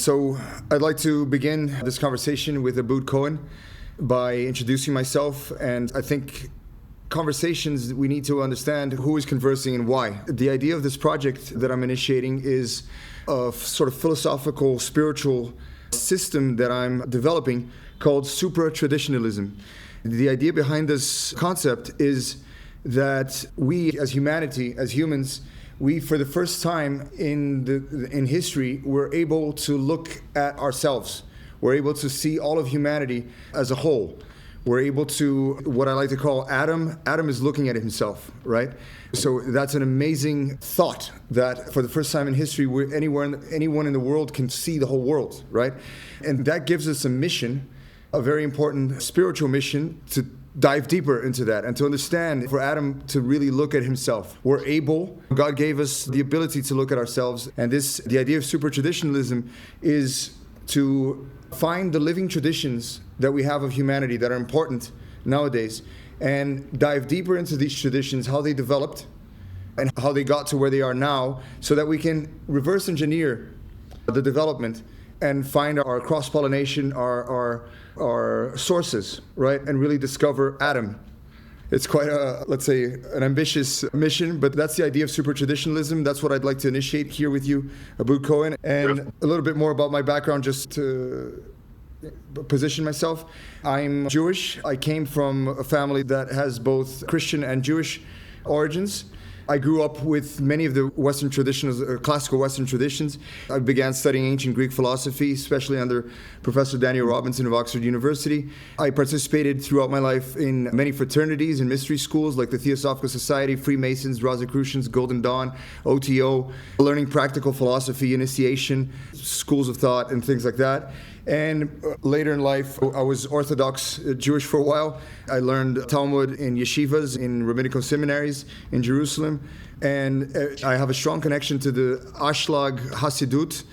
So I'd like to begin this conversation with Abood Cohen by introducing myself. And I think conversations, we need to understand who is conversing and why. The idea of this project that I'm initiating is a sort of philosophical, spiritual system that I'm developing called Supratraditionalism. The idea behind this concept is that we, as humanity, as humans, we, for the first time in history, were able to look at ourselves. We're able to see all of humanity as a whole. We're able to, what I like to call Adam is looking at himself, right? So that's an amazing thought that for the first time in history, anyone in the world can see the whole world, right? And that gives us a mission, a very important spiritual mission, to dive deeper into that and to understand, for Adam to really look at himself. We're able, God gave us the ability to look at ourselves, and the idea of Supratraditionalism is to find the living traditions that we have of humanity that are important nowadays and dive deeper into these traditions, how they developed and how they got to where they are now, so that we can reverse engineer the development and find our cross-pollination, our sources, right? And really discover Adam. It's quite let's say, an ambitious mission, but that's the idea of Supratraditionalism. That's what I'd like to initiate here with you, Abood Cohen. And a little bit more about my background, just to position myself. I'm Jewish. I came from a family that has both Christian and Jewish origins. I grew up with many of the Western traditions, classical Western traditions. I began studying ancient Greek philosophy, especially under Professor Daniel Robinson of Oxford University. I participated throughout my life in many fraternities and mystery schools like the Theosophical Society, Freemasons, Rosicrucians, Golden Dawn, OTO, learning practical philosophy, initiation, schools of thought, and things like that. And later in life, I was Orthodox Jewish for a while. I learned Talmud in yeshivas, in rabbinical seminaries in Jerusalem. And I have a strong connection to the Ashlag Hasidut,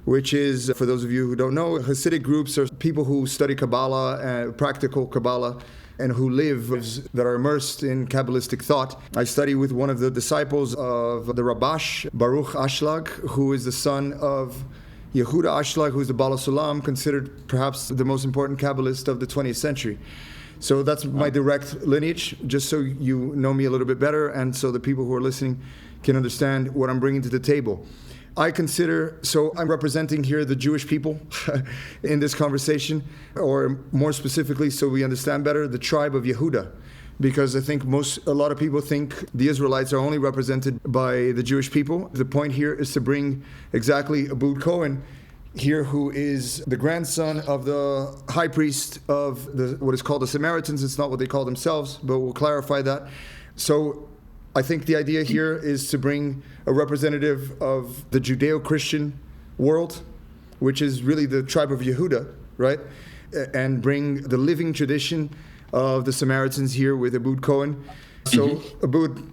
which is, for those of you who don't know, Hasidic groups are people who study Kabbalah, practical Kabbalah, and who live, that are immersed in Kabbalistic thought. I study with one of the disciples of the Rabash, Baruch Ashlag, who is the son of Yehuda Ashlag, who's the Baal Sulam, considered perhaps the most important Kabbalist of the 20th century. So that's my direct lineage, just so you know me a little bit better, and so the people who are listening can understand what I'm bringing to the table. I'm representing here the Jewish people in this conversation, or more specifically, so we understand better, the tribe of Yehuda. Because I think a lot of people think the Israelites are only represented by the Jewish people. The point here is to bring exactly Abood Cohen here, who is the grandson of the high priest of what is called the Samaritans. It's not what they call themselves, but we'll clarify that. So I think the idea here is to bring a representative of the Judeo-Christian world, which is really the tribe of Yehuda, right? And bring the living tradition of the Samaritans here with Abood Cohen. So, Abood,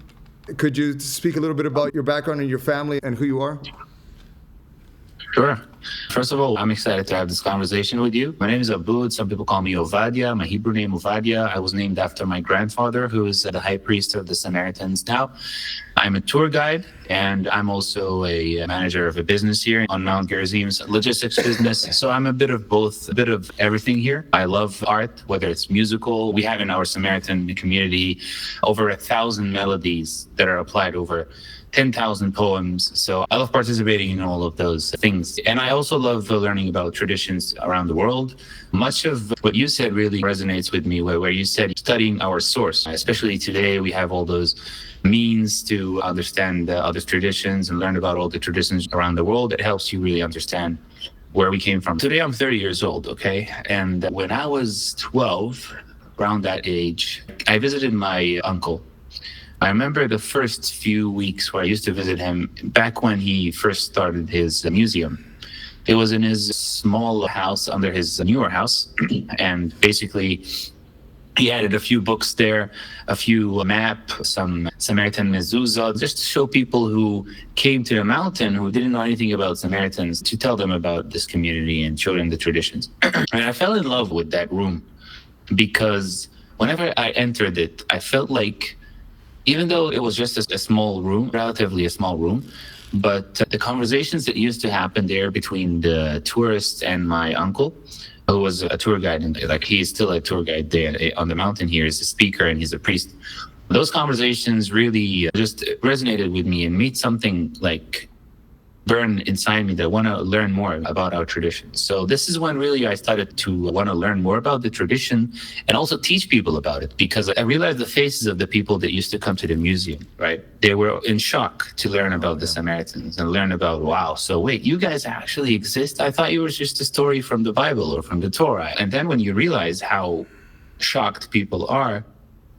could you speak a little bit about your background and your family and who you are? Sure. First of all, I'm excited to have this conversation with you. My name is Abood. Some people call me Ovadia. My Hebrew name, Ovadia. I was named after my grandfather, who is the high priest of the Samaritans now. I'm a tour guide, and I'm also a manager of a business here on Mount Gerizim's logistics business. So I'm a bit of both, a bit of everything here. I love art, whether it's musical. We have in our Samaritan community over 1,000 melodies that are applied over 10,000 poems. So I love participating in all of those things. And I also love learning about traditions around the world. Much of what you said really resonates with me, where you said studying our source. Especially today, we have all those means to understand other traditions and learn about all the traditions around the world. It helps you really understand where we came from. Today, I'm 30 years old, okay? And when I was 12, around that age, I visited my uncle. I remember the first few weeks where I used to visit him back when he first started his museum. It was in his small house under his newer house. And basically, he added a few books there, a few maps, some Samaritan mezuzah, just to show people who came to the mountain who didn't know anything about Samaritans, to tell them about this community and show them the traditions. And I fell in love with that room because whenever I entered it, I felt like, even though it was just a small room, relatively a small room, But the conversations that used to happen there between the tourists and my uncle, who was a tour guide, and like he is still a tour guide there on the mountain here, is a speaker and he's a priest. Those conversations really just resonated with me and made something like burn inside me that I want to learn more about our tradition. So this is when really I started to want to learn more about the tradition and also teach people about it, because I realized the faces of the people that used to come to the museum, right? They were in shock to learn about the Samaritans and learn about, wow, so wait, you guys actually exist? I thought you were just a story from the Bible or from the Torah. And then when you realize how shocked people are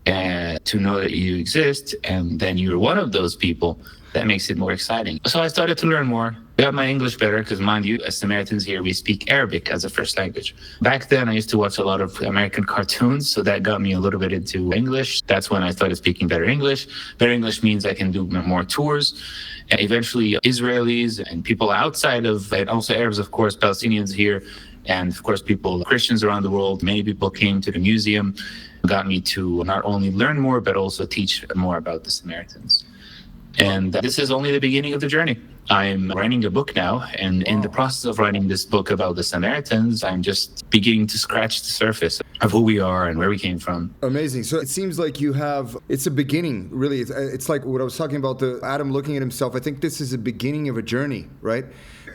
to know that you exist, and then you're one of those people, that makes it more exciting. So I started to learn more. Got my English better because, mind you, as Samaritans here, we speak Arabic as a first language. Back then, I used to watch a lot of American cartoons, so that got me a little bit into English. That's when I started speaking better English. Better English means I can do more tours. And eventually, Israelis and people outside of, and also Arabs, of course, Palestinians here, and of course, Christians around the world. Many people came to the museum, got me to not only learn more, but also teach more about the Samaritans. And this is only the beginning of the journey. I'm writing a book now, and in the process of writing this book about the Samaritans, I'm just beginning to scratch the surface of who we are and where we came from. Amazing. So it seems like it's a beginning, really. It's like what I was talking about, the Adam looking at himself. I think this is a beginning of a journey, right?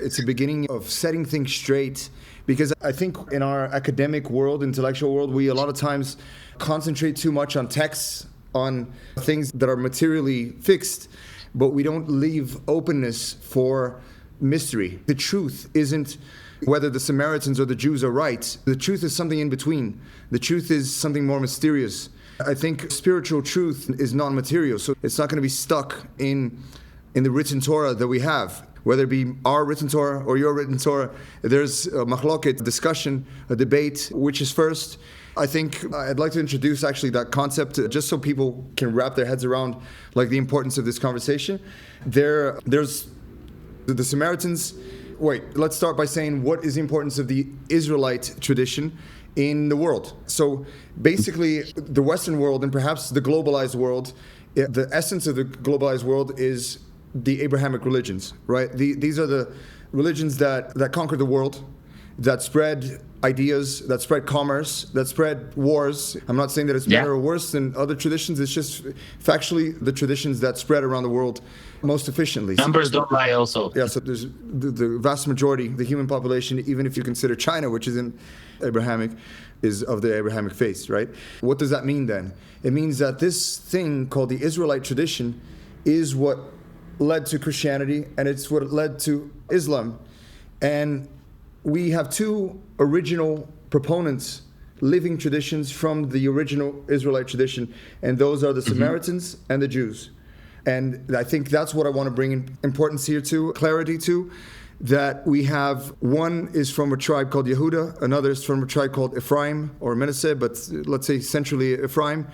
It's a beginning of setting things straight, because I think in our academic world, intellectual world, we a lot of times concentrate too much on texts, on things that are materially fixed, but we don't leave openness for mystery. The truth isn't whether the Samaritans or the Jews are right. The truth is something in between. The truth is something more mysterious. I think spiritual truth is non-material, so it's not going to be stuck in the written Torah that we have. Whether it be our written Torah or your written Torah, there's a machloket, discussion, a debate, which is first. I think I'd like to introduce actually that concept just so people can wrap their heads around like the importance of this conversation. There's the Samaritans. Wait, let's start by saying what is the importance of the Israelite tradition in the world. So basically the Western world and perhaps the globalized world, the essence of the globalized world is the Abrahamic religions, right? These are the religions that conquer the world, that spread ideas, that spread commerce, that spread wars. I'm not saying that it's better or worse than other traditions. It's just factually the traditions that spread around the world most efficiently. Numbers don't lie also. Yeah, so there's the vast majority, the human population, even if you consider China, which isn't Abrahamic, is of the Abrahamic faith, right? What does that mean then? It means that this thing called the Israelite tradition is what led to Christianity, and it's what led to Islam. And we have two original proponents, living traditions from the original Israelite tradition, and those are the Samaritans and the Jews. And I think that's what I want to bring in importance here to, clarity to, that we have one is from a tribe called Yehuda, another is from a tribe called Ephraim or Manasseh, but let's say centrally Ephraim.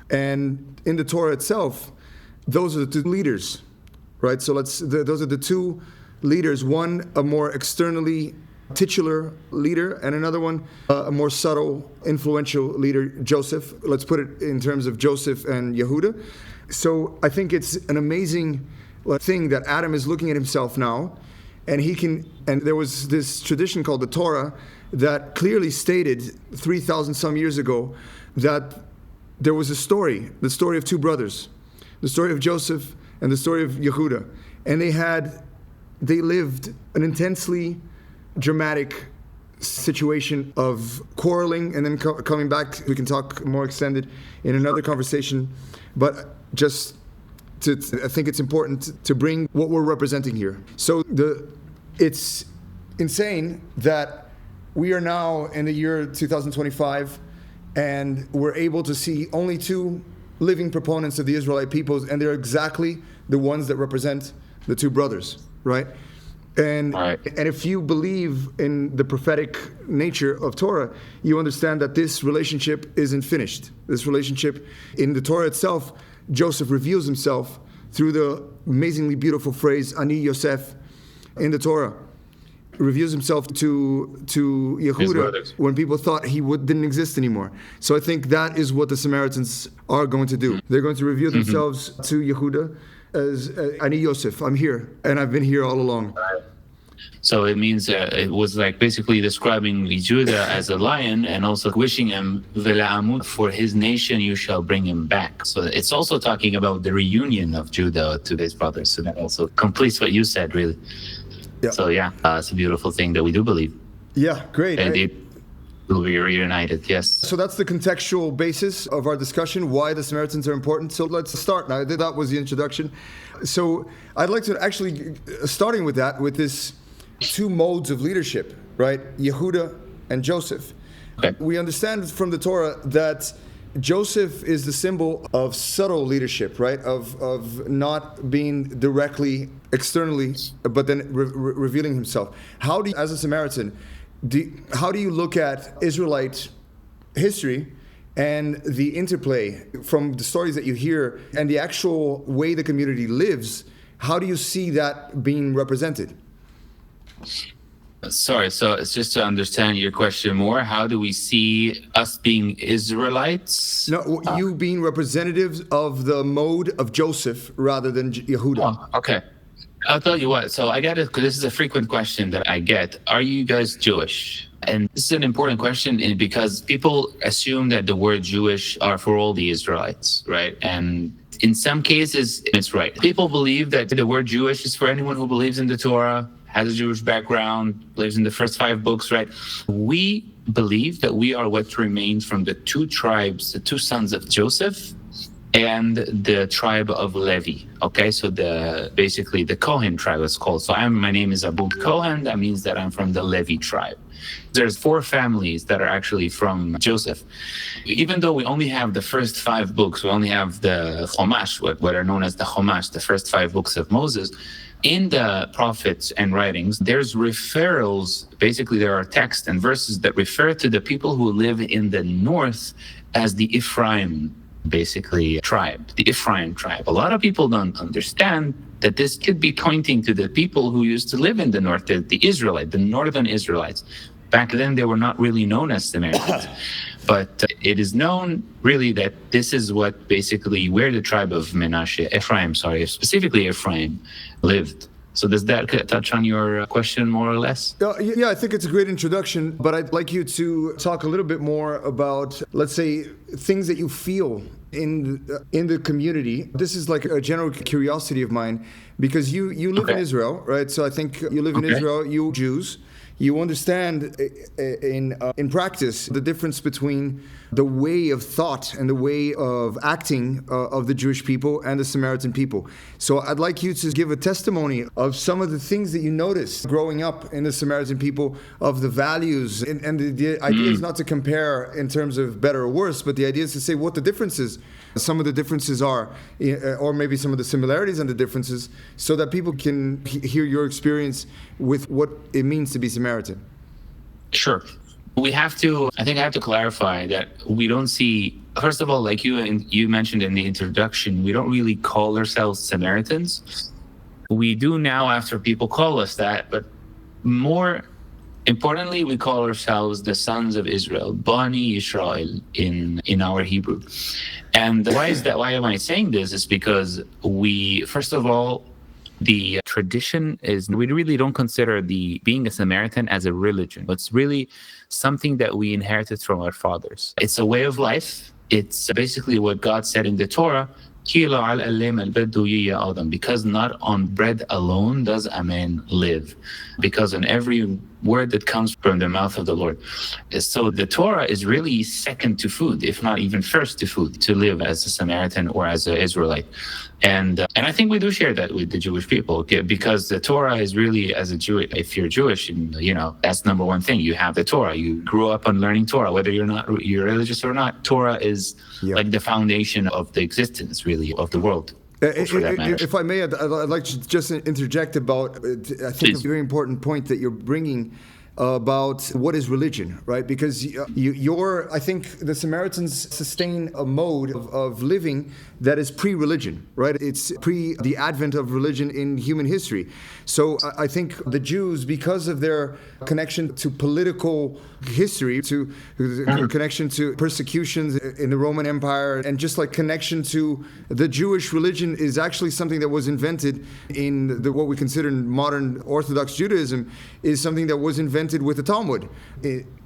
And in the Torah itself, those are the two leaders, right? So those are the two leaders, one a more externally titular leader, and another one, a more subtle, influential leader, Joseph. Let's put it in terms of Joseph and Yehuda. So I think it's an amazing thing that Adam is looking at himself now, and there was this tradition called the Torah that clearly stated 3,000 some years ago that there was a story, the story of two brothers, the story of Joseph and the story of Yehuda. And they lived an intensely dramatic situation of quarreling, and then coming back. We can talk more extended in another conversation, but I think it's important to bring what we're representing here. So it's insane that we are now in the year 2025, and we're able to see only two living proponents of the Israelite peoples, and they're exactly the ones that represent the two brothers, right? And if you believe in the prophetic nature of Torah, you understand that this relationship isn't finished. This relationship in the Torah itself, Joseph reveals himself through the amazingly beautiful phrase, Ani Yosef, in the Torah. Reveals himself to Yehuda when people thought he didn't exist anymore. So I think that is what the Samaritans are going to do. They're going to reveal themselves to Yehuda, as Ani Yosef, I'm here, and I've been here all along. So it means it was like basically describing Judah as a lion and also wishing him, "Vela'amut, for his nation you shall bring him back." So it's also talking about the reunion of Judah to his brothers. So that also completes what you said, really. Yeah. So it's a beautiful thing that we do believe. Yeah, great. And it will be reunited, yes. So that's the contextual basis of our discussion, why the Samaritans are important. So let's start now. That was the introduction. So I'd like to actually, starting with that, with this two modes of leadership, right? Yehuda and Joseph. Okay. We understand from the Torah that Joseph is the symbol of subtle leadership, right? Of not being directly externally, but then revealing himself. How do you, as a Samaritan, how do you look at Israelite history and the interplay from the stories that you hear and the actual way the community lives? How do you see that being represented? Sorry, so it's just to understand your question more. How do we see us being Israelites? No, you being representatives of the mode of Joseph rather than Yehuda. Oh, okay. I'll tell you what. So I got it, because this is a frequent question that I get. Are you guys Jewish? And this is an important question because people assume that the word Jewish are for all the Israelites, right? And in some cases, it's right. People believe that the word Jewish is for anyone who believes in the Torah, has a Jewish background, believes in the first 5 books, right? We believe that we are what remains from the 2 tribes, the 2 sons of Joseph, and the tribe of Levi. Okay, so basically the Kohen tribe is called. So my name is Abood Cohen. That means that I'm from the Levi tribe. There's 4 families that are actually from Joseph. Even though we only have the first 5 books, we only have the Chumash, what are known as the Chumash, the first 5 books of Moses. In the prophets and writings, there's referrals. Basically, there are texts and verses that refer to the people who live in the north as the Ephraim, basically, tribe, the Ephraim tribe. A lot of people don't understand that this could be pointing to the people who used to live in the north, the northern Israelites. Back then, they were not really known as Samaritans. But it is known really that this is what basically where the tribe of Ephraim, specifically Ephraim, lived. So does that touch on your question more or less? Yeah, I think it's a great introduction, but I'd like you to talk a little bit more about, let's say, things that you feel in the community. This is like a general curiosity of mine, because you live in Israel, right? So I think you live in Israel, you Jews. You understand in practice the difference between the way of thought and the way of acting of the Jewish people and the Samaritan people. So I'd like you to give a testimony of some of the things that you noticed growing up in the Samaritan people, of the values. And the idea is not to compare in terms of better or worse, but the idea is to say what the differences, some of the differences are, or maybe some of the similarities and the differences, so that people can hear your experience with what it means to be Samaritan. Sure. I think I have to clarify that we don't see, first of all, like you mentioned in the introduction, we don't really call ourselves Samaritans. We do now after people call us that, but more importantly, we call ourselves the sons of Israel, Bani Yisrael in our Hebrew. And why is that? Why am I saying this? Is because first of all, the tradition is, we really don't consider being a Samaritan as a religion. It's really something that we inherited from our fathers. It's a way of life. It's basically what God said in the Torah, because not on bread alone does a man live, because on every word that comes from the mouth of the Lord. So the Torah is really second to food, if not even first to food, to live as a Samaritan or as an Israelite. And I think we do share that with the Jewish people, because the Torah is really, as a Jew, if you're Jewish, that's number one thing. You have the Torah. You grew up on learning Torah, whether you're religious or not. Torah is like the foundation of the existence, really, of the world. If I may, I'd like to just interject about, I think, a very important point that you're bringing about what is religion, right? Because I think the Samaritans sustain a mode of living that is pre-religion, right? It's pre the advent of religion in human history. So I think the Jews, because of their connection to political history, to connection to persecutions in the Roman Empire, and just like connection to the Jewish religion is actually something that was invented in what we consider modern Orthodox Judaism, is something that was invented with the Talmud.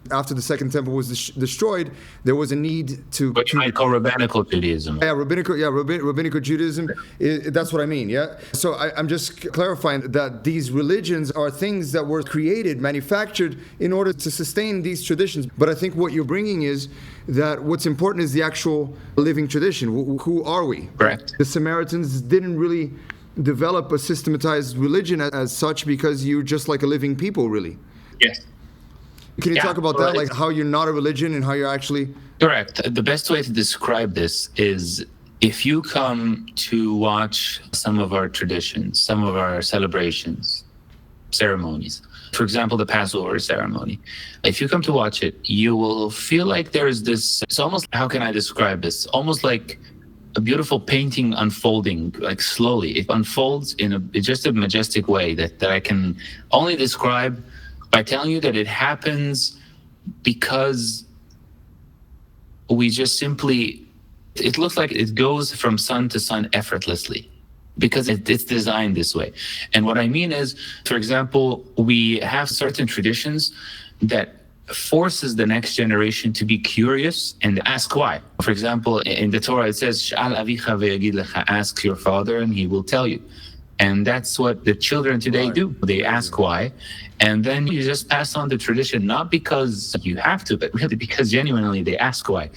After the Second Temple was destroyed, there was a need to... What you might call rabbinical Judaism. Rabbinical Judaism. That's what I mean, yeah? So I'm just clarifying that these religions are things that were created, manufactured in order to sustain these traditions. But I think what you're bringing is that what's important is the actual living tradition. Who are we? Correct. The Samaritans didn't really develop a systematized religion as such because you're just like a living people, really. Yes. Can you talk about that, like how you're not a religion and how you're actually... Correct. The best way to describe this is if you come to watch some of our traditions, some of our celebrations, ceremonies, for example, the Passover ceremony, if you come to watch it, you will feel like there's this, it's almost, how can I describe this? Almost like a beautiful painting unfolding, like slowly. It unfolds in just a majestic way that I can only describe by telling you that it happens because we just simply, it looks like it goes from sun to sun effortlessly because it's designed this way. And what I mean is, for example, we have certain traditions that forces the next generation to be curious and ask why. For example, in the Torah, it says, "Sh'al avicha ve'yagid lecha," ask your father and he will tell you. And that's what the children today do. They ask why. And then you just pass on the tradition, not because you have to, but really because genuinely they ask why.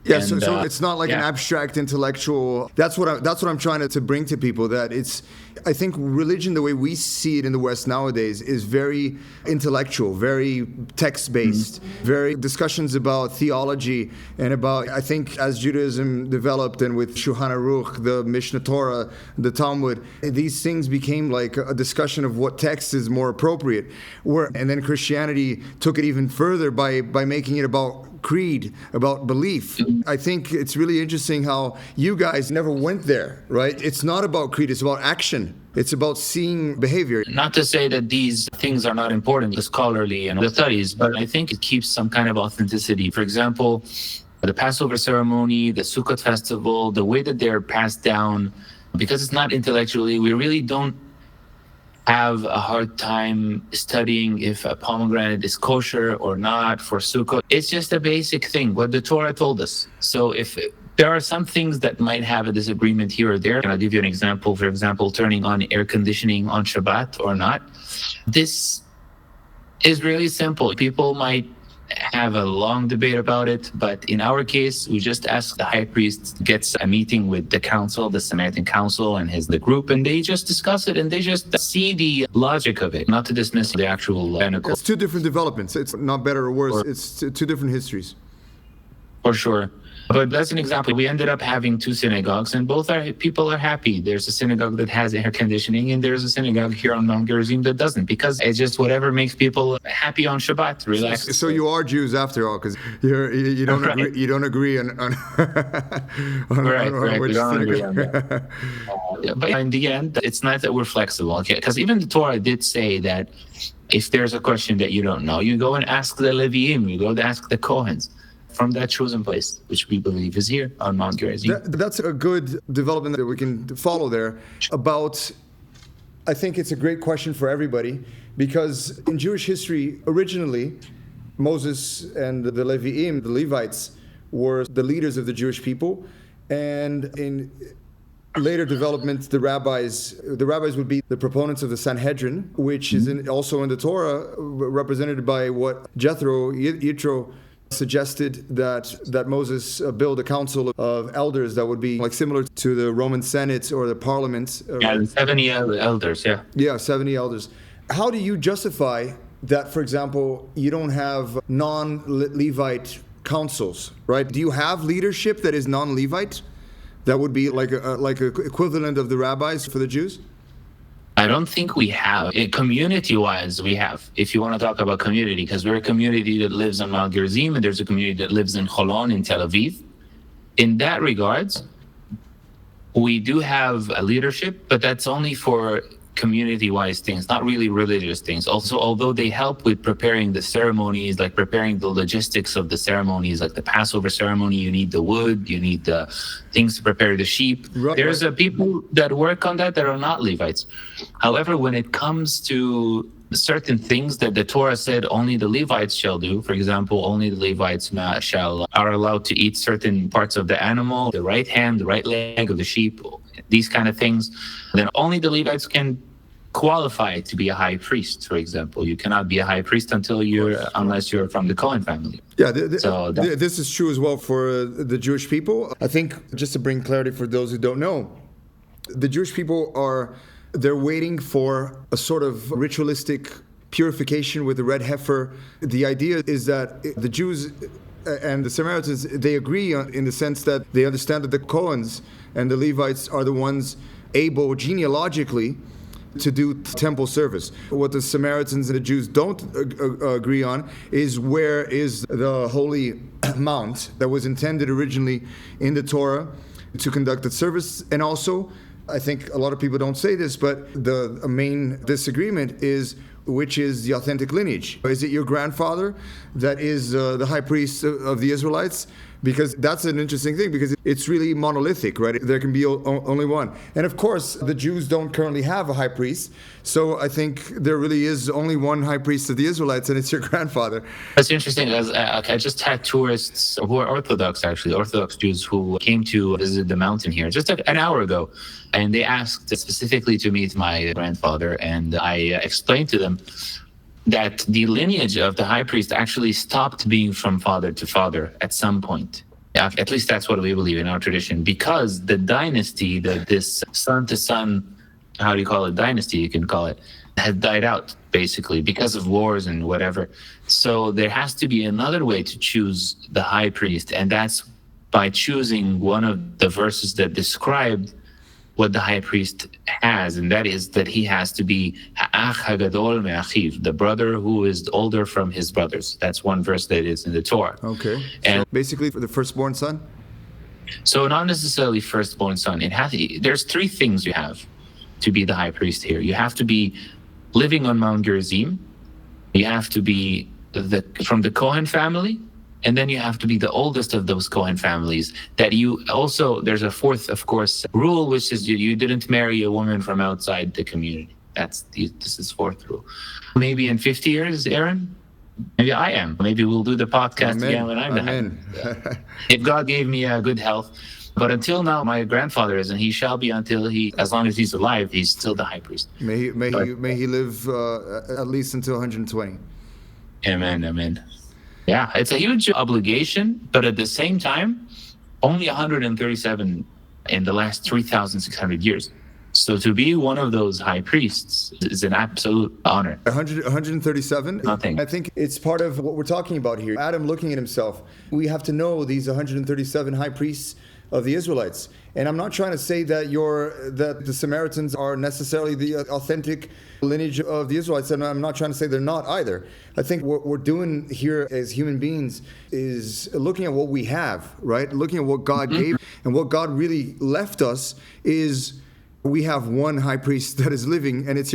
Yeah, so it's not like an abstract intellectual. That's what I'm trying to bring to people. That it's, I think religion, the way we see it in the West nowadays, is very intellectual, very text-based, very discussions about theology and about. I think as Judaism developed and with Shulchan Aruch, the Mishnah Torah, the Talmud, these things became like a discussion of what text is more appropriate. And then Christianity took it even further by making it about creed, about belief. I think it's really interesting how you guys never went there, right? It's not about creed, it's about action. It's about seeing behavior. Not to say that these things are not important, the scholarly and the studies, but I think it keeps some kind of authenticity. For example, the Passover ceremony, the Sukkot festival, the way that they're passed down, because it's not intellectually, we really don't have a hard time studying if a pomegranate is kosher or not for Sukkot. It's just a basic thing, what the Torah told us. So if there are some things that might have a disagreement here or there, and I'll give you an example, for example, turning on air conditioning on Shabbat or not. This is really simple. People might have a long debate about it, but in our case, we just ask the high priest gets a meeting with the council, the Samaritan council and the group, and they just discuss it and they just see the logic of it, not to dismiss the actual technical. It's two different developments. It's not better or worse. It's two different histories. For sure. But that's an example. We ended up having two synagogues, and people are happy. There's a synagogue that has air conditioning, and there's a synagogue here on Mount Gerizim that doesn't, because it's just whatever makes people happy on Shabbat, relaxed. So you are Jews after all, because you don't agree. You don't agree on right. We don't agree on that. But in the end, it's not that we're flexible, okay? Because even the Torah did say that if there's a question that you don't know, you go and ask the Leviim, you go to ask the Kohens from that chosen place, which we believe is here on Mount Gerizim. That's a good development that we can follow there. I think it's a great question for everybody, because in Jewish history, originally, Moses and the Leviim, the Levites, were the leaders of the Jewish people, and in later development, the rabbis would be the proponents of the Sanhedrin, which is also in the Torah, represented by what Yitro suggested that Moses build a council of elders that would be like similar to the Roman Senate or the Parliament. Yeah, 70 elders, yeah. Yeah, 70 elders. How do you justify that, for example, you don't have non-Levite councils, right? Do you have leadership that is non-Levite? That would be like a equivalent of the rabbis for the Jews? I don't think we have. Community-wise, we have. If you want to talk about community, because we're a community that lives on Mount Gerizim, and there's a community that lives in Holon, in Tel Aviv. In that regards, we do have a leadership, but that's only for community-wise things, not really religious things. Also, although they help with preparing the ceremonies, like preparing the logistics of the ceremonies, like the Passover ceremony, you need the wood, you need the things to prepare the sheep. Right. There's people that work on that are not Levites. However, when it comes to certain things that the Torah said only the Levites shall do, for example, only the Levites are allowed to eat certain parts of the animal, the right hand, the right leg of the sheep, these kind of things, then only the Levites can qualify to be a high priest, for example. You cannot be a high priest unless you're from the Cohen family. Yeah, this is true as well for the Jewish people. I think, just to bring clarity for those who don't know, the Jewish people they're waiting for a sort of ritualistic purification with the red heifer. The idea is that the Jews and the Samaritans, they agree in the sense that they understand that the Cohens and the Levites are the ones able genealogically to do temple service. What the Samaritans and the Jews don't agree on is where is the holy mount that was intended originally in the Torah to conduct the service. And also, I think a lot of people don't say this, but the main disagreement is which is the authentic lineage. Is it your grandfather that is the high priest of the Israelites? Because that's an interesting thing, because it's really monolithic, right? There can be only one. And of course, the Jews don't currently have a high priest. So I think there really is only one high priest of the Israelites, and it's your grandfather. That's interesting. I just had tourists who are Orthodox Jews who came to visit the mountain here just an hour ago. And they asked specifically to meet my grandfather. And I explained to them that the lineage of the high priest actually stopped being from father to father at some point. At least that's what we believe in our tradition, because the dynasty, this son to son, how do you call it, dynasty, you can call it, had died out basically because of wars and whatever. So there has to be another way to choose the high priest, and that's by choosing one of the verses that described what the high priest has, and that is that he has to be ha'ach hagadol me'achiv, the brother who is older from his brothers. That's one verse that is in the Torah. Okay. And so basically for the firstborn son? So not necessarily firstborn son. There's three things you have to be the high priest here. You have to be living on Mount Gerizim. You have to be from the Cohen family. And then you have to be the oldest of those Cohen families. There's a fourth, of course, rule, which is you didn't marry a woman from outside the community. This is fourth rule. Maybe in 50 years, Aaron, maybe I am. Maybe we'll do the podcast again when I'm the if God gave me good health. But until now, my grandfather is, and he shall be as long as he's alive, he's still the high priest. May he live at least until 120. Amen. Yeah, it's a huge obligation, but at the same time, only 137 in the last 3,600 years. So to be one of those high priests is an absolute honor. 137? Nothing. I think it's part of what we're talking about here. Adam looking at himself. We have to know these 137 high priests of the Israelites. And I'm not trying to say that the Samaritans are necessarily the authentic lineage of the Israelites, and I'm not trying to say they're not either. I think what we're doing here as human beings is looking at what we have, right? Looking at what God gave, and what God really left us is we have one high priest that is living, and it's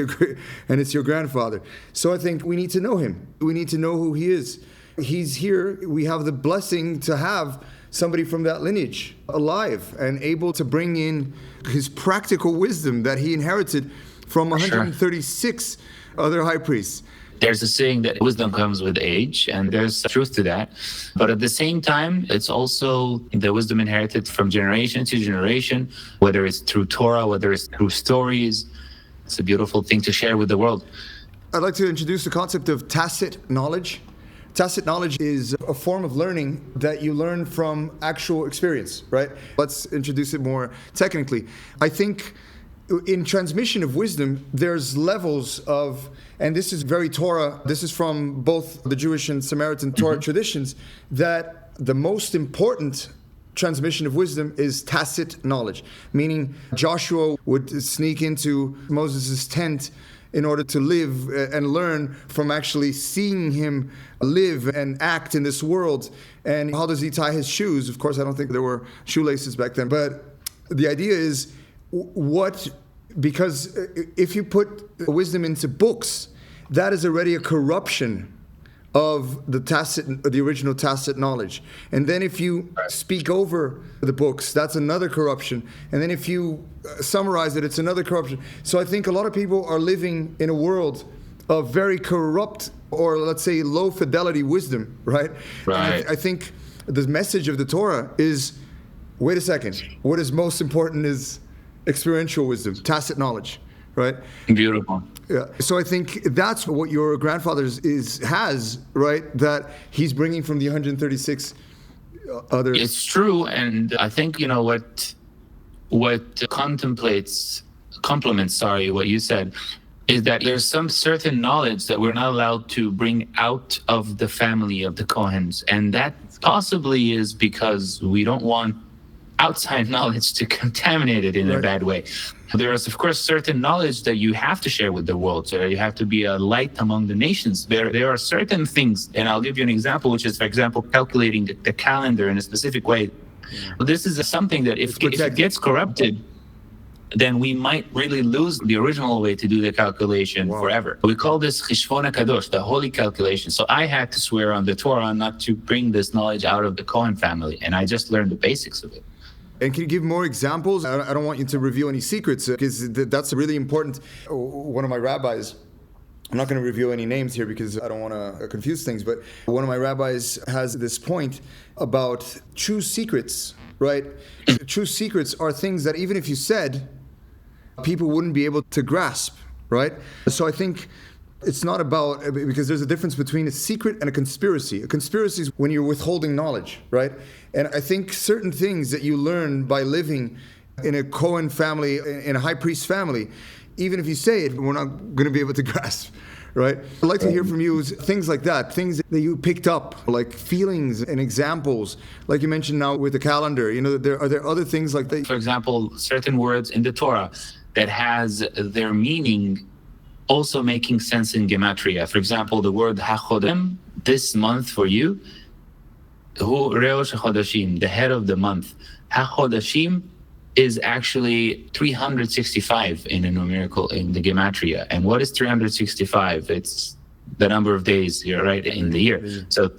your grandfather. So I think we need to know him. We need to know who he is. He's here. We have the blessing to have somebody from that lineage alive and able to bring in his practical wisdom that he inherited from 136 other high priests. There's a saying that wisdom comes with age, and there's truth to that. But at the same time, it's also the wisdom inherited from generation to generation, whether it's through Torah, whether it's through stories. It's a beautiful thing to share with the world. I'd like to introduce the concept of tacit knowledge. Tacit knowledge is a form of learning that you learn from actual experience, right? Let's introduce it more technically. I think in transmission of wisdom, there's levels of, and this is very Torah, this is from both the Jewish and Samaritan Torah traditions, that the most important transmission of wisdom is tacit knowledge, meaning Joshua would sneak into Moses' tent in order to live and learn from actually seeing him live and act in this world. And how does he tie his shoes? Of course, I don't think there were shoelaces back then, but the idea is because if you put wisdom into books, that is already a corruption of the original tacit knowledge. And then if you speak over the books, that's another corruption. And then if you summarize it, it's another corruption. So I think a lot of people are living in a world of very corrupt, or let's say low fidelity wisdom, right? Right. I think the message of the Torah is, wait a second, what is most important is experiential wisdom, tacit knowledge, right? Beautiful. Yeah. So I think that's what your grandfather has, right? That he's bringing from the 136 other. It's true, and I think what complements what you said is that there's some certain knowledge that we're not allowed to bring out of the family of the Kohens, and that possibly is because we don't want outside knowledge to contaminate it in a bad way. There is, of course, certain knowledge that you have to share with the world. So you have to be a light among the nations. There are certain things, and I'll give you an example, which is, for example, calculating the calendar in a specific way. Well, this is something that if it gets corrupted, then we might really lose the original way to do the calculation forever. We call this Chishvon HaKadosh, the holy calculation. So I had to swear on the Torah not to bring this knowledge out of the Cohen family, and I just learned the basics of it. And can you give more examples? I don't want you to reveal any secrets, because that's really important. One of my rabbis, I'm not going to reveal any names here because I don't want to confuse things, but one of my rabbis has this point about true secrets, right? True secrets are things that even if you said, people wouldn't be able to grasp, right? So I think it's not about, because there's a difference between a secret and a conspiracy. A conspiracy is when you're withholding knowledge, right? And I think certain things that you learn by living in a Cohen family, in a high priest family, even if you say it, we're not going to be able to grasp, right? I'd like to hear from you things like that, things that you picked up, like feelings and examples, like you mentioned now with the calendar. You know, are there other things like that? For example, certain words in the Torah that has their meaning also making sense in Gematria. For example, the word HaChodem, this month for you, Hu Reosh HaChodashim, the head of the month. HaChodashim is actually 365 in the numerical, in the Gematria. And what is 365? It's the number of days here, right, in the year. So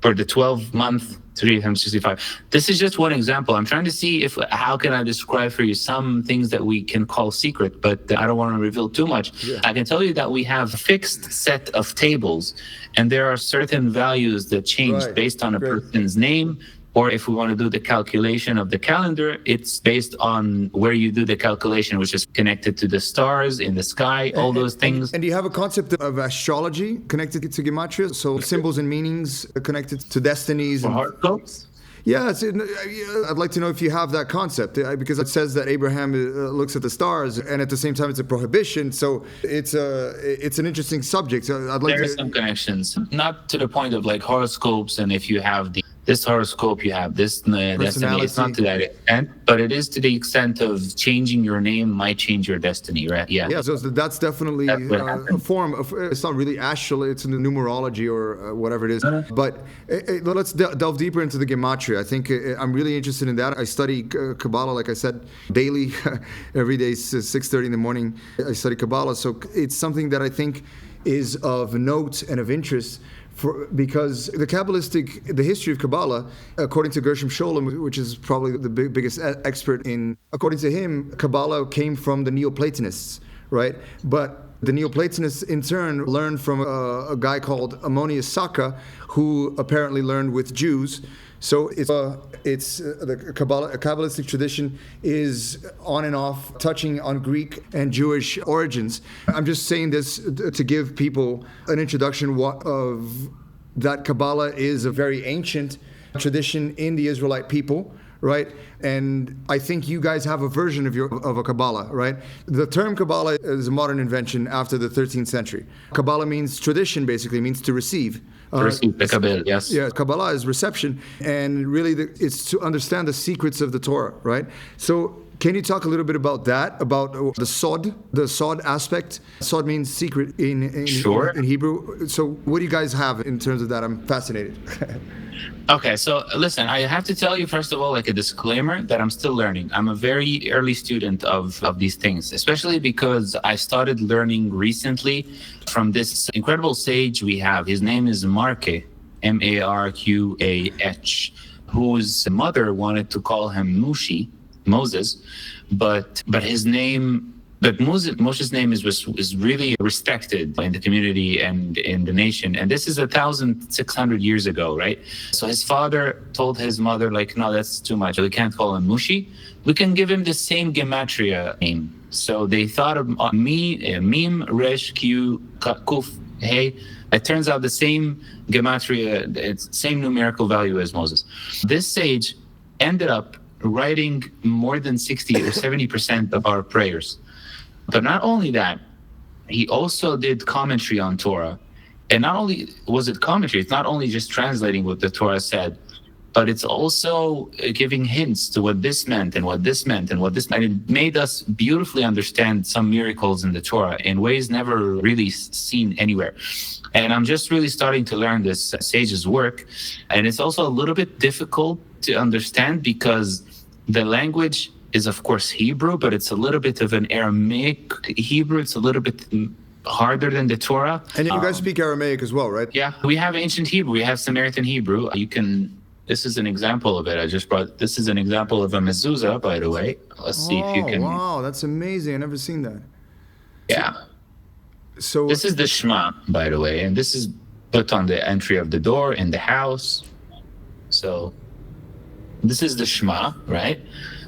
for the 12 month, 365. This is just one example. I'm trying to see how can I describe for you some things that we can call secret, but I don't want to reveal too much. Yeah. I can tell you that we have a fixed set of tables, and there are certain values that change based on a person's name, or if we want to do the calculation of the calendar, it's based on where you do the calculation, which is connected to the stars in the sky, all those things. And do you have a concept of astrology connected to Gematria? So symbols and meanings connected to destinies? For horoscopes? Yeah, I'd like to know if you have that concept, because it says that Abraham looks at the stars, and at the same time it's a prohibition. So it's an interesting subject. So there are some connections, not to the point of like horoscopes, and if you have this horoscope, you have this destiny. It's not to that extent, but it is to the extent of changing your name might change your destiny, right? Yeah. Yeah, so that's definitely a form of, it's not really astral, it's in the numerology or whatever it is. But let's delve deeper into the Gematria. I think I'm really interested in that. I study Kabbalah, like I said, daily. Every day, 6:30 in the morning, I study Kabbalah. So it's something that I think is of note and of interest, because the history of Kabbalah, according to Gershom Scholem, which is probably the biggest expert according to him, Kabbalah came from the Neoplatonists, right? But the Neoplatonists, in turn, learned from a guy called Ammonius Saka, who apparently learned with Jews. So it's the Kabbalistic tradition is on and off, touching on Greek and Jewish origins. I'm just saying this to give people an introduction of that Kabbalah is a very ancient tradition in the Israelite people, right? And I think you guys have a version of a Kabbalah, right? The term Kabbalah is a modern invention after the 13th century. Kabbalah means tradition, basically, means to receive. Receive the Kabbalah, yes. Yeah, Kabbalah is reception, and really it's to understand the secrets of the Torah, right? So can you talk a little bit about that, about the sod aspect? Sod means secret in Hebrew. So what do you guys have in terms of that? I'm fascinated. Okay, so listen, I have to tell you, first of all, like a disclaimer that I'm still learning. I'm a very early student of these things, especially because I started learning recently from this incredible sage we have. His name is Marqueh, Marqah, whose mother wanted to call him Moses, but his name... But Moshe's name is really respected in the community and in the nation. And this is 1,600 years ago, right? So his father told his mother, like, no, that's too much. We can't call him Mushi. We can give him the same Gematria name. So they thought of Mim, Resh, Q, Kuf, Hey. It turns out the same Gematria, it's same numerical value as Moses. This sage ended up writing more than 60 or 70% of our prayers. But not only that, he also did commentary on Torah. And not only was it commentary, it's not only just translating what the Torah said, but it's also giving hints to what this meant and what this meant and what this meant. And it made us beautifully understand some miracles in the Torah in ways never really seen anywhere. And I'm just really starting to learn this sage's work. And it's also a little bit difficult to understand because the language is, of course, Hebrew, but it's a little bit of an Aramaic Hebrew. It's a little bit harder than the Torah. And you guys speak Aramaic as well, right? Yeah, we have ancient Hebrew. We have Samaritan Hebrew. This is an example of it. This is an example of a mezuzah, by the way. Let's see if you can. Wow, that's amazing. I've never seen that. Yeah. So this is the Shema, by the way, and this is put on the entry of the door in the house. So this is the Shema, right?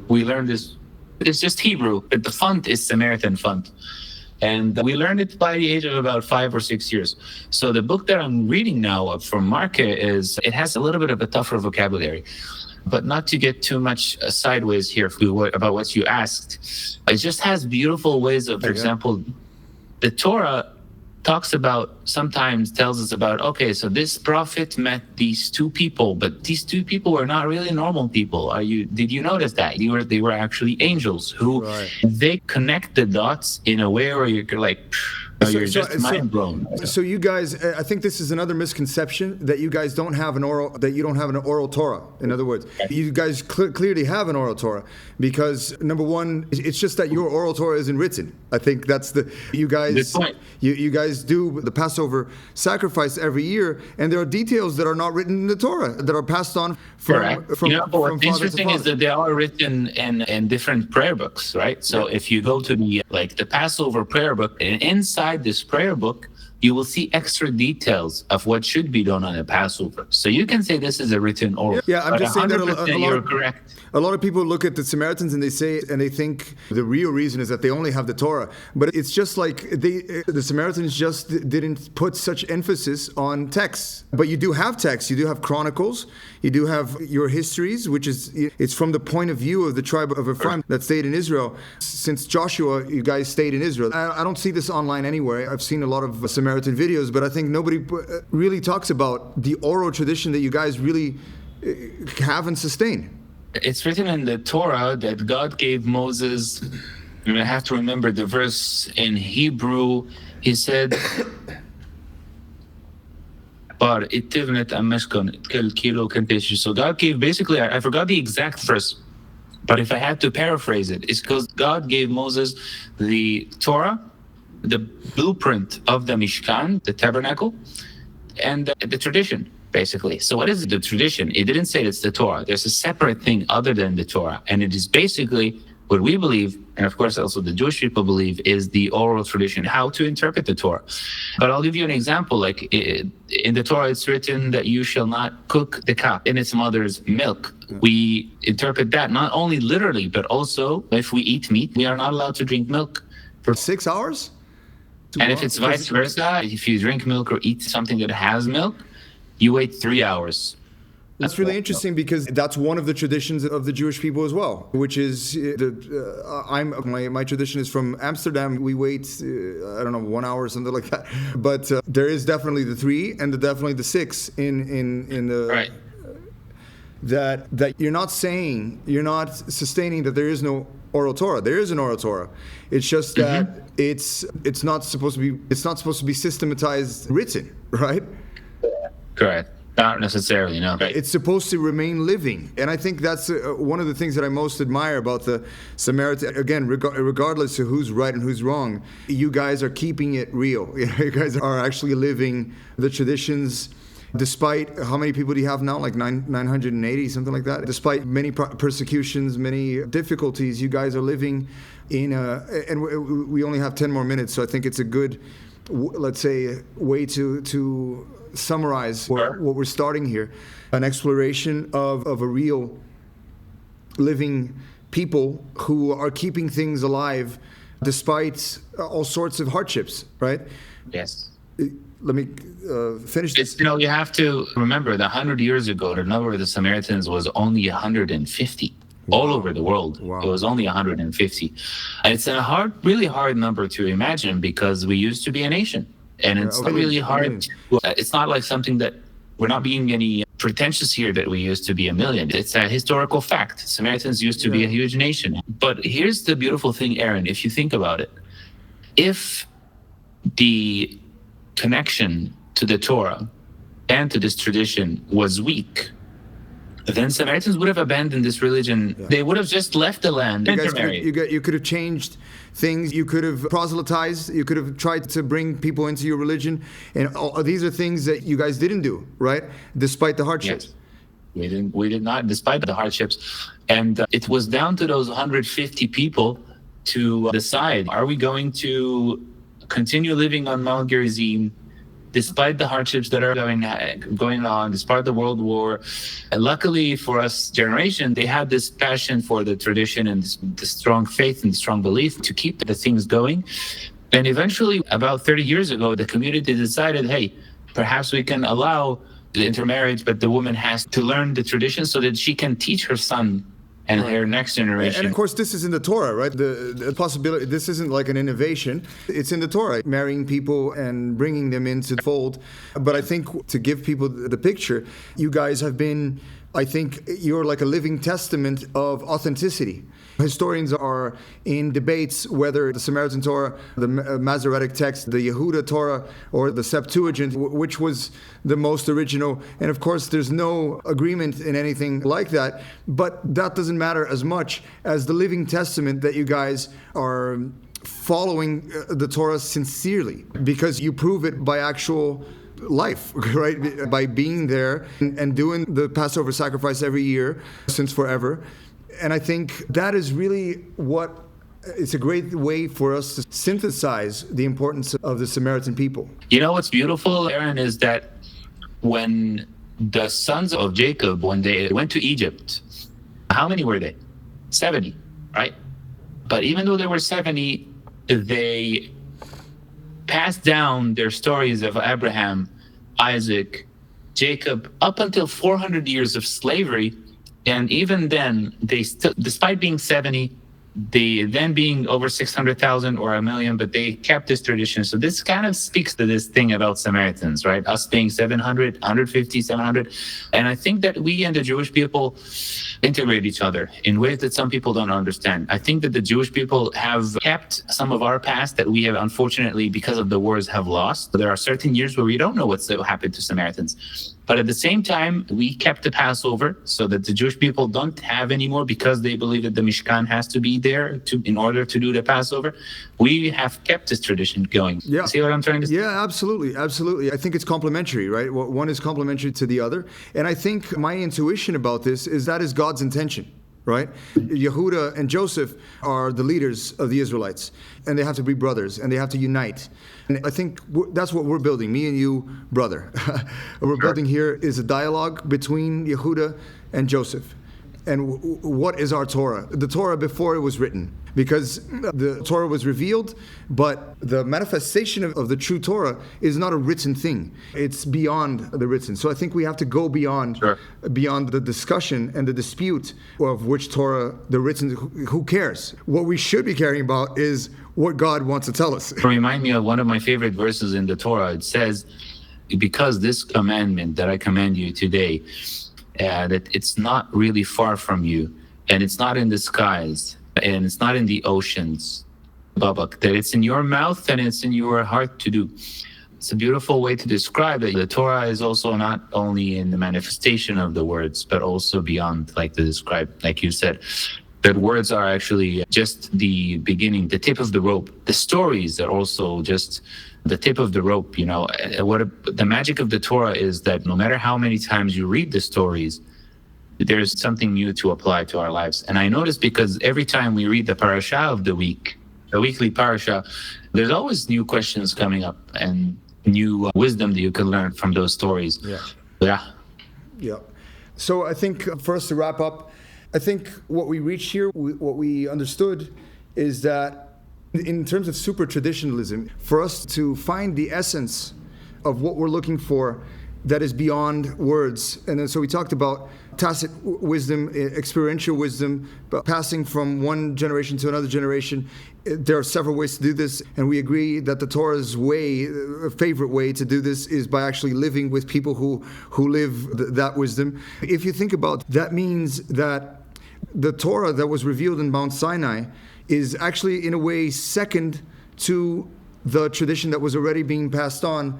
We learned this. It's just Hebrew, but the font is Samaritan font. And we learned it by the age of about 5 or 6 years. So the book that I'm reading now from Marqueh it has a little bit of a tougher vocabulary. But not to get too much sideways here about what you asked. It just has beautiful ways of, for example, the Torah tells us about, okay, so this prophet met these two people, but these two people were not really normal people. Did you notice that? They were actually angels who they connect the dots in a way where you're like, you're just mind blown. So you guys, I think this is another misconception that you guys don't have an oral Torah. In other words, you guys clearly have an oral Torah because number one, it's just that your oral Torah isn't written. I think that's you guys do the Passover sacrifice every year, and there are details that are not written in the Torah that are passed on from but what's interesting is that they are written in different prayer books, right? So if you go to the Passover prayer book, and inside this prayer book, you will see extra details of what should be done on a Passover. So you can say this is a written oral. Yeah, I'm just saying that you're correct. A lot of people look at the Samaritans and they think the real reason is that they only have the Torah. But it's just like the Samaritans just didn't put such emphasis on texts. But you do have texts. You do have chronicles. You do have your histories, it's from the point of view of the tribe of Ephraim that stayed in Israel. Since Joshua, you guys stayed in Israel. I don't see this online anywhere. I've seen a lot of Samaritan videos, but I think nobody really talks about the oral tradition that you guys really have and sustain. It's written in the Torah that God gave Moses, and I have to remember the verse in Hebrew. He said, so God gave, basically, I forgot the exact verse, but if I had to paraphrase it, it's because God gave Moses the Torah, the blueprint of the Mishkan, the tabernacle, and the tradition. Basically. So what is the tradition? It didn't say it's the Torah. There's a separate thing other than the Torah. And it is basically what we believe, and of course also the Jewish people believe, is the oral tradition, how to interpret the Torah. But I'll give you an example. Like in the Torah, it's written that you shall not cook the calf in its mother's milk. We interpret that not only literally, but also if we eat meat, we are not allowed to drink milk. For 6 hours? And if it's vice versa, if you drink milk or eat something that has milk, you wait 3 hours. That's really interesting because that's one of the traditions of the Jewish people as well, which is my tradition is from Amsterdam. We wait, I don't know, 1 hour or something like that. But there is definitely the 3 and definitely the 6 in the Right. That you're not sustaining that there is no oral Torah. There is an oral Torah. It's just that it's not supposed to be systematized, written, right? Correct. Not necessarily, no. Right. It's supposed to remain living. And I think that's one of the things that I most admire about the Samaritan. Again, regardless of who's right and who's wrong, you guys are keeping it real. You guys are actually living the traditions. Despite how many people do you have now? Like 980, something like that. Despite many persecutions, many difficulties, you guys are living in and we only have 10 more minutes, so I think it's a good, let's say, way to summarize what we're starting here. An exploration of a real living people who are keeping things alive despite all sorts of hardships, right? Yes. Let me finish this. You have to remember that 100 years ago, the number of the Samaritans was only 150. Wow. All over the world. Wow. It was only 150. And it's a really hard number to imagine because we used to be a nation. And it's not really hard. It's not like something that we're not being any pretentious here that we used to be a million. It's a historical fact. Samaritans used to be a huge nation. But here's the beautiful thing, Eron, if you think about it. If the connection to the Torah and to this tradition was weak, then Samaritans would have abandoned this religion. Yeah. They would have just left the land. You could have changed things. You could have proselytized. You could have tried to bring people into your religion. And these are things that you guys didn't do, right? Despite the hardships. Yes. We did not, despite the hardships. And it was down to those 150 people to decide, are we going to continue living on Mount Gerizim despite the hardships that are going on, despite the World War? And luckily for us generation, they had this passion for the tradition and this strong faith and strong belief to keep the things going. And eventually, about 30 years ago, the community decided, hey, perhaps we can allow the intermarriage, but the woman has to learn the tradition so that she can teach her son and her next generation. And of course, this is in the Torah, right? The possibility, this isn't like an innovation. It's in the Torah, marrying people and bringing them into the fold. But I think to give people the picture, you guys have been, I think you're like a living testament of authenticity. Historians are in debates whether the Samaritan Torah, the Masoretic text, the Yehuda Torah, or the Septuagint, which was the most original. And of course, there's no agreement in anything like that. But that doesn't matter as much as the living testament that you guys are following the Torah sincerely, because you prove it by actual life, right? By being there and doing the Passover sacrifice every year since forever. And I think that is really it's a great way for us to synthesize the importance of the Samaritan people. You know what's beautiful, Eron, is that when the sons of Jacob, when they went to Egypt, how many were they? 70, right? But even though there were 70, they passed down their stories of Abraham, Isaac, Jacob, up until 400 years of slavery. And even then, they still, despite being 70, they then being over 600,000 or 1 million, but they kept this tradition. So this kind of speaks to this thing about Samaritans, right? Us being 700, 150, 700. And I think that we and the Jewish people integrate each other in ways that some people don't understand. I think that the Jewish people have kept some of our past that we have, unfortunately, because of the wars, have lost. There are certain years where we don't know what's happened to Samaritans. But at the same time, we kept the Passover so that the Jewish people don't have anymore, because they believe that the Mishkan has to be there in order to do the Passover. We have kept this tradition going. Yeah. See what I'm trying to say? Yeah, absolutely. Absolutely. I think it's complementary, right? One is complementary to the other. And I think my intuition about this is that is God's intention, right? Yehuda and Joseph are the leaders of the Israelites, and they have to be brothers, and they have to unite. And I think that's what we're building, me and you, brother. What we're building here is a dialogue between Yehuda and Joseph. And what is our Torah? The Torah before it was written. Because the Torah was revealed, but the manifestation of the true Torah is not a written thing. It's beyond the written. So I think we have to go beyond the discussion and the dispute of which Torah the written. Who cares? What we should be caring about is what God wants to tell us. Remind me of one of my favorite verses in the Torah. It says, because this commandment that I command you today, that it's not really far from you, and it's not in the skies, and it's not in the oceans, Babak, that it's in your mouth and it's in your heart to do. It's a beautiful way to describe it. The Torah is also not only in the manifestation of the words, but also beyond, like to describe, like you said, that words are actually just the beginning, the tip of the rope. The stories are also just the tip of the rope. You know, the magic of the Torah is that no matter how many times you read the stories, there's something new to apply to our lives. And I noticed because every time we read the parasha of the week, the weekly parasha, there's always new questions coming up and new wisdom that you can learn from those stories. Yeah. So I think for us to wrap up, I think what we reached here, what we understood is that in terms of Supratraditionalism, for us to find the essence of what we're looking for that is beyond words. And then so we talked about tacit wisdom, experiential wisdom, passing from one generation to another generation. There are several ways to do this, and we agree that the Torah's way, a favorite way to do this, is by actually living with people who live that wisdom. If you think about it, that means that the Torah that was revealed in Mount Sinai is actually, in a way, second to the tradition that was already being passed on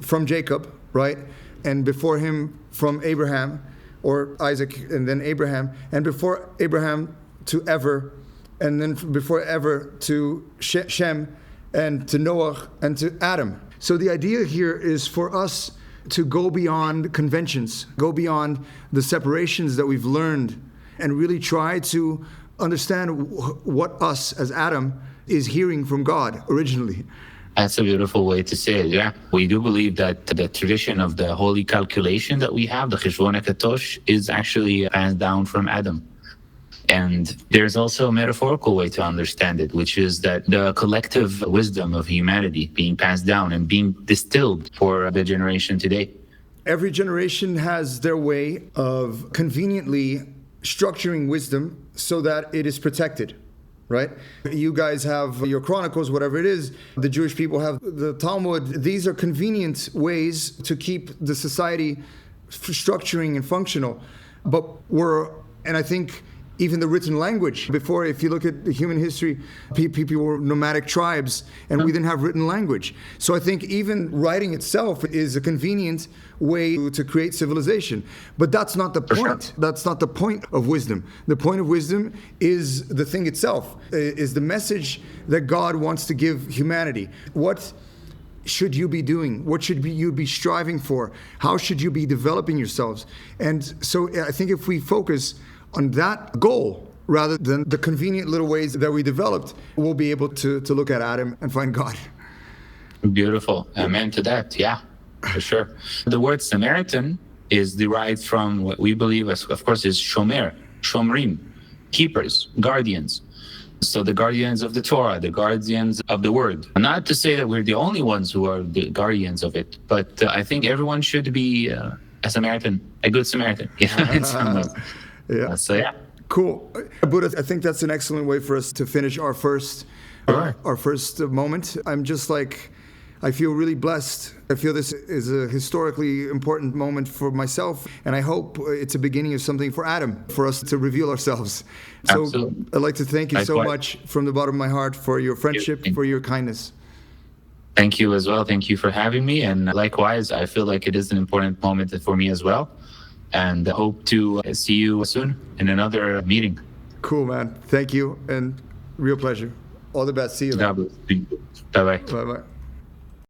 from Jacob, right? And before him from Abraham, or Isaac, and then Abraham, and before Abraham to Ever, and then before Ever to Shem, and to Noah, and to Adam. So the idea here is for us to go beyond conventions, go beyond the separations that we've learned, and really try to understand what us as Adam is hearing from God originally. That's a beautiful way to say it, yeah. We do believe that the tradition of the holy calculation that we have, the Cheshbon HaKatosh, is actually passed down from Adam. And there's also a metaphorical way to understand it, which is that the collective wisdom of humanity being passed down and being distilled for the generation today. Every generation has their way of conveniently structuring wisdom so that it is protected. Right? You guys have your Chronicles, whatever it is. The Jewish people have the Talmud. These are convenient ways to keep the society structuring and functional. But and I think even the written language, before, if you look at the human history, people were nomadic tribes, and we didn't have written language. So I think even writing itself is a convenient way to create civilization. But that's not the point. That's not the point of wisdom. The point of wisdom is the thing itself, is the message that God wants to give humanity. What should you be doing? What should you be striving for? How should you be developing yourselves? And so I think if we focus on that goal, rather than the convenient little ways that we developed, we'll be able to look at Adam and find God. Beautiful. Amen to that. Yeah, for sure. The word Samaritan is derived from what we believe, of course, is Shomer, Shomrim, keepers, guardians. So the guardians of the Torah, the guardians of the word. Not to say that we're the only ones who are the guardians of it, but I think everyone should be a Samaritan, a good Samaritan. Yeah. So yeah. Cool. Abood, I think that's an excellent way for us to finish our first moment. I'm just I feel really blessed. I feel this is a historically important moment for myself, and I hope it's a beginning of something for Adam, for us to reveal ourselves. So Absolutely. I'd like to thank you so much from the bottom of my heart for your friendship, for your kindness. Thank you as well. Thank you for having me. And likewise, I feel like it is an important moment for me as well. And I hope to see you soon in another meeting. Cool, man. Thank you, and real pleasure. All the best. See you. Bye-bye. Bye-bye.